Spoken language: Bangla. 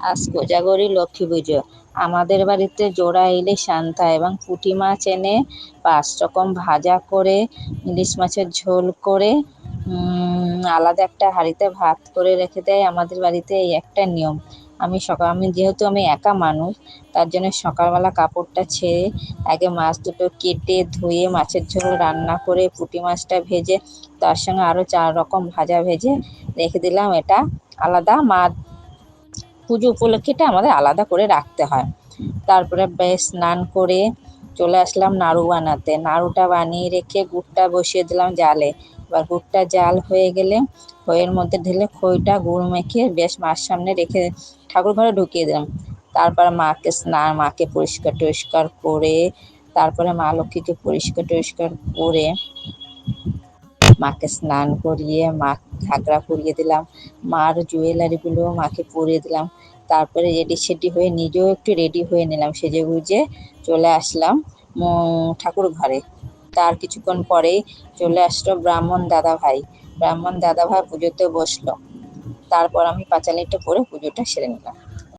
আজ কোজাগরী লক্ষ্মী পুজো। আমাদের বাড়িতে জোড়া ইলিশ আনতে হয় এবং পুঁটি মাছ এনে 5 রকম ভাজা করে, ইলিশ মাছের ঝোল করে আলাদা একটা হাঁড়িতে ভাত করে রেখে দেয়। আমাদের বাড়িতে এই একটা নিয়ম। আমি যেহেতু একা মানুষ, তার জন্য সকালবেলা কাপড়টা ছেড়ে আগে মাছ দুটো কেটে ধুয়ে মাছের ঝোল রান্না করে পুঁটি মাছটা ভেজে তার সঙ্গে আরও 4 রকম ভাজা ভেজে রেখে দিলাম। এটা আলাদা পুজো উপলক্ষে এটা আমাদের আলাদা করে রাখতে হয়। তারপরে বেশ স্নান করে চলে আসলাম নাড়ু বানাতে। নাড়ুটা বানিয়ে রেখে গুড়টা বসিয়ে দিলাম জালে। এবার গুড়টা জাল হয়ে গেলে খইয়ের মধ্যে ঢেলে খইটা গুড় মেখে বেশ মার সামনে রেখে ঠাকুর ঘরে ঢুকিয়ে দিলাম। তারপরে মাকে পরিষ্কার টরিষ্কার করে, তারপরে মা লক্ষ্মীকে পরিষ্কার টরিষ্কার করে মাকে স্নান করিয়ে মা ঘাগরা পরিয়ে দিলাম। মার জুয়েলারিগুলো মাকে পরিয়ে দিলাম। তারপরে রেডি সেডি হয়ে নিজেও একটু রেডি হয়ে নিলাম, সেজে গুজে চলে আসলাম ঠাকুর ঘরে। তার কিছুক্ষণ পরেই চলে আসলো ব্রাহ্মণ দাদাভাই। পুজোতে বসলো। তারপর আমি পাঁচালিটা পরে পুজোটা সেরে নিলাম।